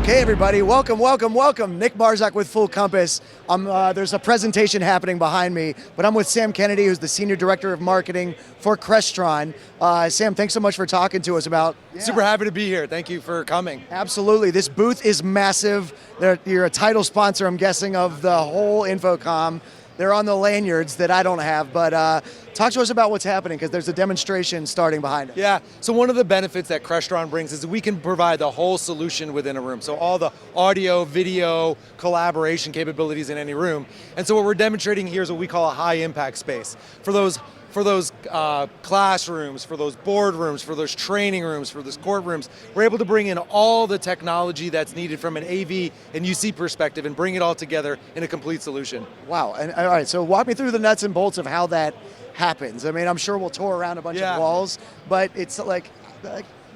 Okay, everybody, welcome, welcome, welcome. Nick Marzock with Full Compass. There's a presentation happening behind me, but I'm with Sam Kennedy, who's the Senior Director of Marketing for Crestron. Sam, thanks so much for talking to us about... Super happy to be here. Thank you for coming. Absolutely. This booth is massive. You're a title sponsor, I'm guessing, of the whole InfoComm. They're on the lanyards that I don't have, but talk to us about what's happening, because there's a demonstration starting behind us. Yeah, so one of the benefits that Crestron brings is we can provide the whole solution within a room. So all the audio, video, collaboration capabilities in any room. And so what we're demonstrating here is what we call a high impact space. For those classrooms, for those boardrooms, for those training rooms, for those courtrooms, we're able to bring in all the technology that's needed from an AV and UC perspective and bring it all together in a complete solution. Wow, and all right, so walk me through the nuts and bolts of how that happens. I mean, I'm sure we'll tour around a bunch of walls, but it's like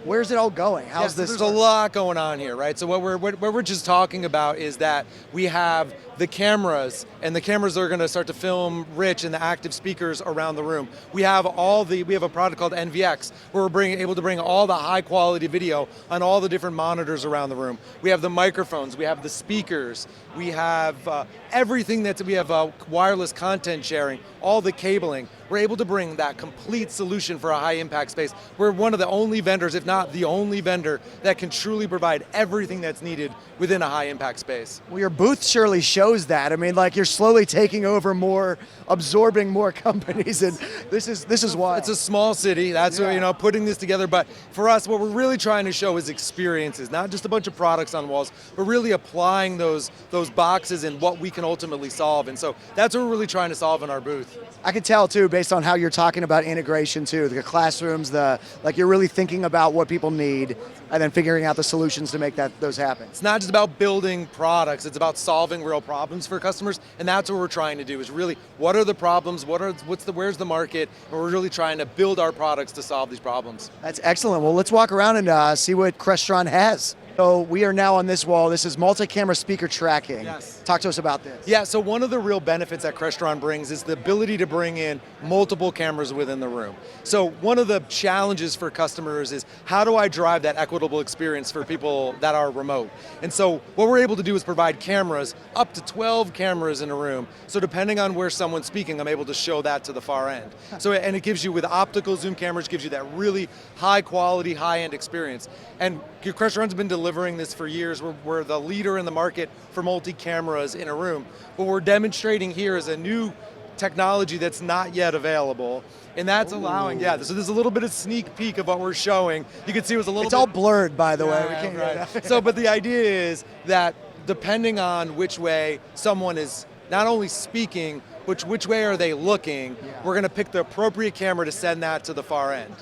where's it all going? How's this? There's a lot going on here, right? So what we're just talking about is that we have the cameras, and the cameras are going to start to film Rich and the active speakers around the room. We have a product called NVX, where we're able to bring all the high quality video on all the different monitors around the room. We have the microphones, we have the speakers, we have everything we have wireless content sharing, all the cabling. We're able to bring that complete solution for a high impact space. We're one of the only vendors, if not the only vendor, that can truly provide everything that's needed within a high impact space. Well, your booth surely shows that. I mean, like, you're slowly taking over more, absorbing more companies, and this is why. It's a small city, that's what, putting this together, but for us, what we're really trying to show is experiences, not just a bunch of products on walls, but really applying those boxes and what we can ultimately solve, and so that's what we're really trying to solve in our booth. I can tell too, based on how you're talking about integration too, the classrooms, like you're really thinking about what people need and then figuring out the solutions to make those happen. It's not just about building products, it's about solving real problems for customers, and that's what we're trying to do, is really, what are the problems, where's the market, and we're really trying to build our products to solve these problems. That's excellent. Well, let's walk around and see what Crestron has. So we are now on this wall. This is multi-camera speaker tracking. Yes. Talk to us about this. Yeah, so one of the real benefits that Crestron brings is the ability to bring in multiple cameras within the room. So one of the challenges for customers is, how do I drive that equitable experience for people that are remote? And so what we're able to do is provide cameras, up to 12 cameras in a room. So depending on where someone's speaking, I'm able to show that to the far end. So, and it gives you, with optical zoom cameras, gives you that really high quality, high end experience. And Crestron's been delivering this for years. We're the leader in the market for multi-cameras in a room. What we're demonstrating here is a new technology that's not yet available, and that's allowing, so there's a little bit of sneak peek of what we're showing. You can see it was a little It's all blurred, by the way. We can't right. So, but the idea is that depending on which way someone is not only speaking, which way are they looking, we're going to pick the appropriate camera to send that to the far end.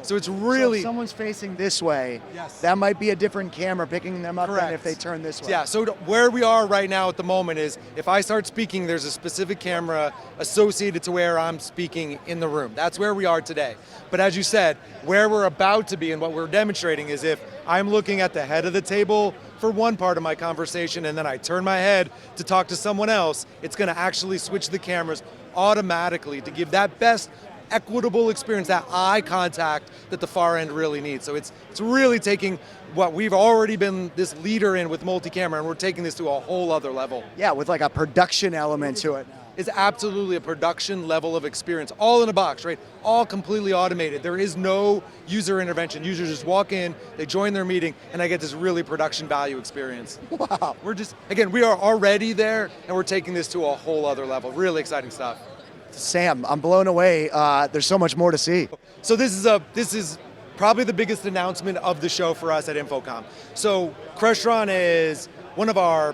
So it's really... So if someone's facing this way, that might be a different camera picking them up than if they turn this way. Yeah, so where we are right now at the moment is, if I start speaking, there's a specific camera associated to where I'm speaking in the room. That's where we are today. But as you said, where we're about to be and what we're demonstrating is, if I'm looking at the head of the table for one part of my conversation and then I turn my head to talk to someone else, it's going to actually switch the cameras automatically to give that best equitable experience, that eye contact that the far end really needs. So it's really taking what we've already been this leader in with multi-camera, and we're taking this to a whole other level. Yeah, with like a production element to it. It's absolutely a production level of experience, all in a box, right? All completely automated. There is no user intervention. Users just walk in, they join their meeting, and I get this really production value experience. Wow. We are already there, and we're taking this to a whole other level. Really exciting stuff. Sam, I'm blown away. There's so much more to see. So this is probably the biggest announcement of the show for us at InfoComm. So Crestron is one of our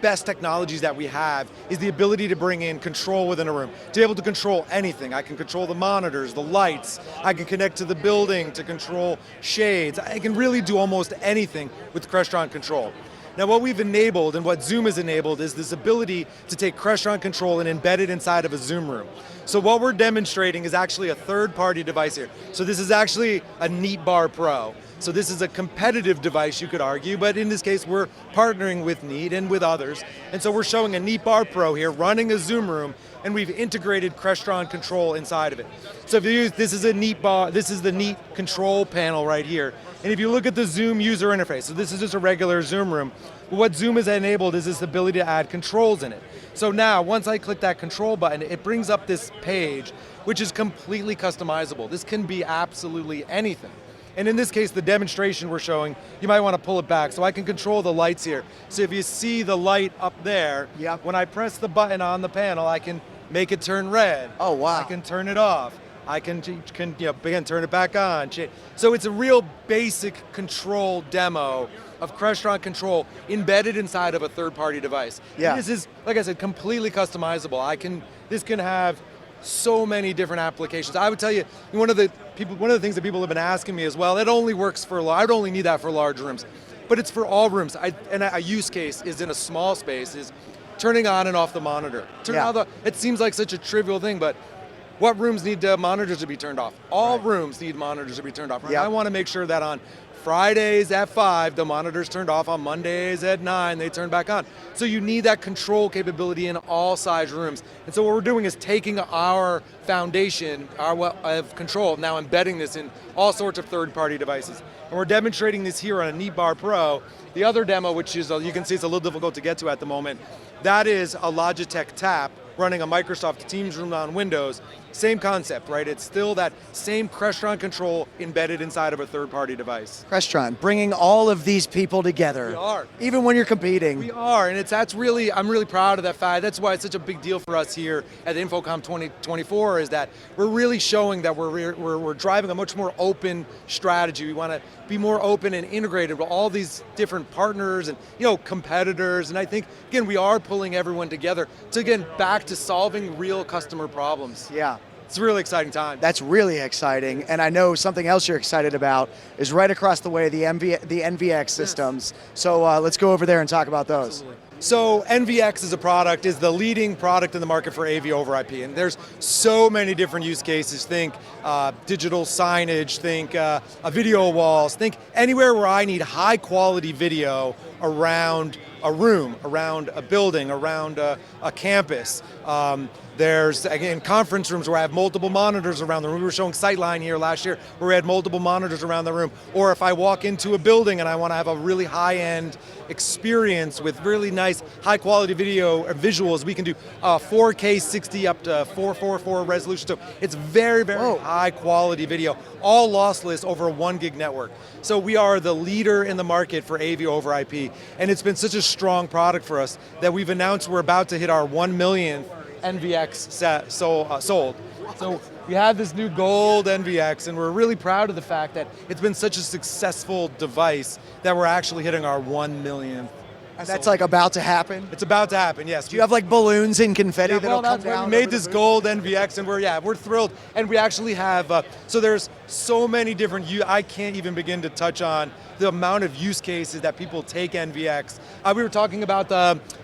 best technologies that we have, is the ability to bring in control within a room, to be able to control anything. I can control the monitors, the lights, I can connect to the building to control shades. I can really do almost anything with Crestron Control. Now what we've enabled and what Zoom has enabled is this ability to take Crestron Control and embed it inside of a Zoom room. So what we're demonstrating is actually a third-party device here. So this is actually a Neat Bar Pro. So this is a competitive device, you could argue, but in this case we're partnering with Neat and with others. And so we're showing a Neat Bar Pro here running a Zoom room, and we've integrated Crestron Control inside of it. So if you use, this is a Neat Bar, this is the Neat control panel right here. And if you look at the Zoom user interface, so this is just a regular Zoom room, what Zoom has enabled is this ability to add controls in it. So now, once I click that control button, it brings up this page, which is completely customizable. This can be absolutely anything. And in this case, the demonstration we're showing, you might want to pull it back so I can control the lights here. So if you see the light up there, yep. When I press the button on the panel, I can make it turn red. Oh, wow. I can turn it off. I can again, turn it back on. So it's a real basic control demo of Crestron Control embedded inside of a third-party device. Yeah. And this is, like I said, completely customizable. This can have so many different applications. I would tell you, one of the things that people have been asking me as well, it only works for, I would only need that for large rooms, but it's for all rooms. And a use case is in a small space, is turning on and off the monitor. It seems like such a trivial thing, but what rooms need monitors to be turned off? All rooms need monitors to be turned off. Right? Yep. I want to make sure that on Fridays at 5, the monitor's turned off. On Mondays at 9, they turn back on. So you need that control capability in all size rooms. And so what we're doing is taking our foundation, of control, now embedding this in all sorts of third-party devices. And we're demonstrating this here on a Neat Bar Pro. The other demo, which is, you can see it's a little difficult to get to at the moment, that is a Logitech Tap running a Microsoft Teams room on Windows. Same concept, right? It's still that same Crestron control embedded inside of a third-party device. Crestron, bringing all of these people together. We are. Even when you're competing. We are, and I'm really proud of that fact. That's why it's such a big deal for us here at InfoComm 2024, is that we're really showing that we're driving a much more open strategy. We want to be more open and integrated with all these different partners and competitors, and I think, again, we are pulling everyone together to, again, back to solving real customer problems. Yeah. It's a really exciting time. That's really exciting, and I know something else you're excited about is right across the way, the NVX systems. So let's go over there and talk about those. Absolutely. So NVX is the leading product in the market for AV over IP, and there's so many different use cases. Think digital signage, think video walls, think anywhere where I need high quality video around a room, around a building, around a campus. There's, again, conference rooms where I have multiple monitors around the room. We were showing Sightline here last year where we had multiple monitors around the room. Or if I walk into a building and I want to have a really high-end experience with really nice, high-quality video or visuals, we can do 4K 60 up to 444 resolution. So it's very, very high-quality video, all lossless over a 1 gig network. So we are the leader in the market for AV over IP, and it's been such a strong product for us that we've announced we're about to hit our 1 millionth NVX sold. So we have this new gold NVX, and we're really proud of the fact that it's been such a successful device that we're actually hitting our 1 millionth. That's like about to happen? It's about to happen, yes. Do you have like balloons and confetti that'll come down? We made this gold NVX, and we're thrilled. And we actually have, so there's so many different, I can't even begin to touch on the amount of use cases that people take NVX. We were talking about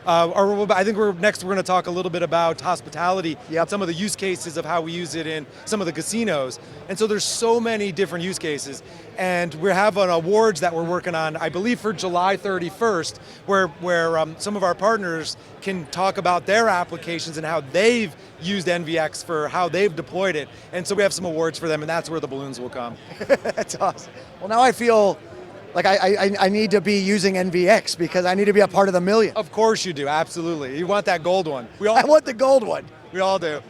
I think we're going to talk a little bit about hospitality, some of the use cases of how we use it in some of the casinos. And so there's so many different use cases. And we have an awards that we're working on, I believe for July 31st, where some of our partners can talk about their applications and how they've used NVX for how they've deployed it. And so we have some awards for them, and that's where the balloons will come. That's awesome. Well, now I feel like I need to be using NVX because I need to be a part of the million. Of course you do, absolutely. You want that gold one. I want the gold one. We all do.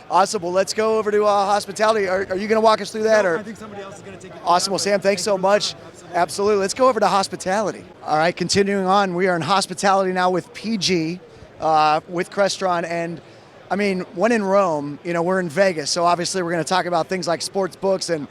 Awesome. Well, let's go over to hospitality. Are you going to walk us through that? I think somebody else is going to take it. Awesome. Well, Sam, thanks so much. Absolutely. Let's go over to hospitality. All right, continuing on. We are in hospitality now with PG, with Crestron, and I mean, when in Rome, we're in Vegas, so obviously we're going to talk about things like sports books and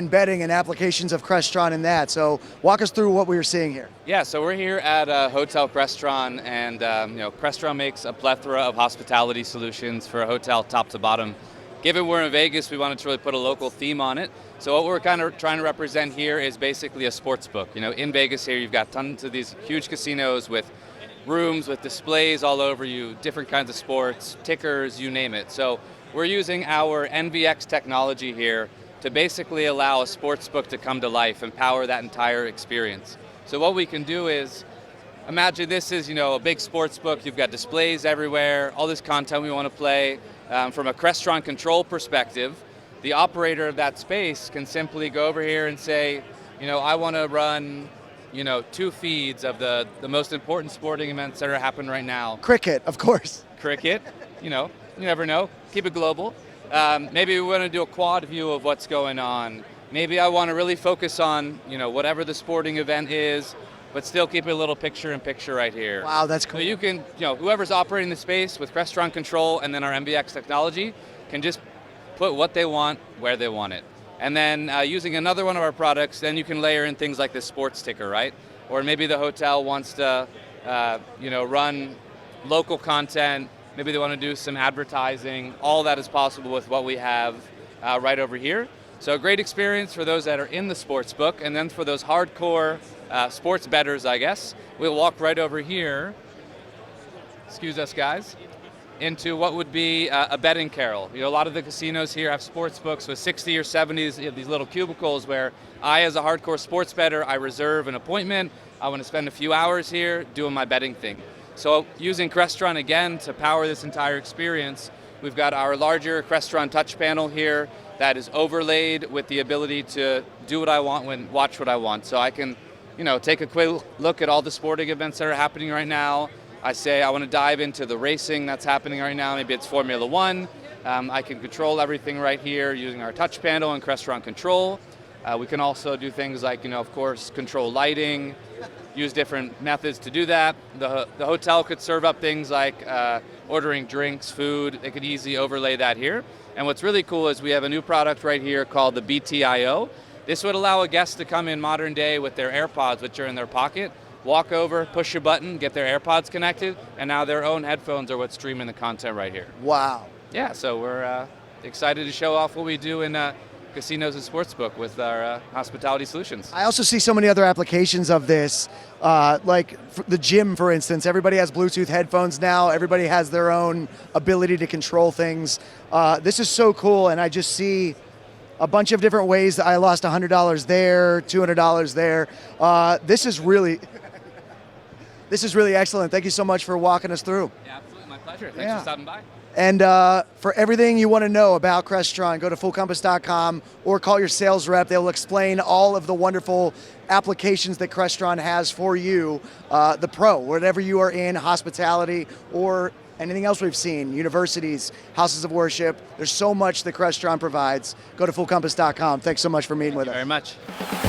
betting and applications of Crestron in that. So walk us through what we were seeing here. Yeah, so we're here at Hotel Crestron, and Crestron makes a plethora of hospitality solutions for a hotel top to bottom. Given we're in Vegas, we wanted to really put a local theme on it. So what we're kind of trying to represent here is basically a sports book. In Vegas here, you've got tons of these huge casinos with rooms with displays all over you, different kinds of sports, tickers, you name it. So we're using our NVX technology here to basically allow a sports book to come to life and power that entire experience. So what we can do is, imagine this is a big sports book, you've got displays everywhere, all this content we want to play. From a Crestron Control perspective, the operator of that space can simply go over here and say, I want to run, 2 feeds of the most important sporting events that are happening right now. Cricket, of course. Cricket, you never know. Keep it global. Maybe we want to do a quad view of what's going on. Maybe I want to really focus on, whatever the sporting event is, but still keep it a little picture-in-picture right here. Wow, that's cool. So you can, whoever's operating the space with Crestron Control and then our NVX technology can just put what they want where they want it. And then using another one of our products, then you can layer in things like the sports ticker, right? Or maybe the hotel wants to, run local content. Maybe they want to do some advertising. All that is possible with what we have right over here. So a great experience for those that are in the sports book, and then for those hardcore sports bettors, I guess, we'll walk right over here, excuse us guys, into what would be a betting carrel. A lot of the casinos here have sports books with 60 or 70 of these little cubicles where I, as a hardcore sports bettor, I reserve an appointment. I want to spend a few hours here doing my betting thing. So using Crestron again to power this entire experience, we've got our larger Crestron touch panel here that is overlaid with the ability to do what I want watch what I want. So I can, take a quick look at all the sporting events that are happening right now. I say I want to dive into the racing that's happening right now. Maybe it's Formula One. I can control everything right here using our touch panel and Crestron Control. We can also do things like, of course, control lighting, use different methods to do that. The hotel could serve up things like ordering drinks, food. They could easily overlay that here. And what's really cool is we have a new product right here called the BTIO. This would allow a guest to come in modern day with their AirPods, which are in their pocket, walk over, push a button, get their AirPods connected, and now their own headphones are what's streaming the content right here. Wow. Yeah, so we're excited to show off what we do in casinos and sportsbook with our hospitality solutions. I also see so many other applications of this, like the gym, for instance. Everybody has Bluetooth headphones now. Everybody has their own ability to control things. This is so cool, and I just see a bunch of different ways that I lost $100 there, $200 there. This is really excellent. Thank you so much for walking us through. Yeah, absolutely. My pleasure. Thanks for stopping by. And for everything you want to know about Crestron, go to fullcompass.com or call your sales rep. They'll explain all of the wonderful applications that Crestron has for you, the pro, whatever you are in, hospitality or anything else we've seen, universities, houses of worship. There's so much that Crestron provides. Go to fullcompass.com. Thanks so much for meeting with us. Thank you very much.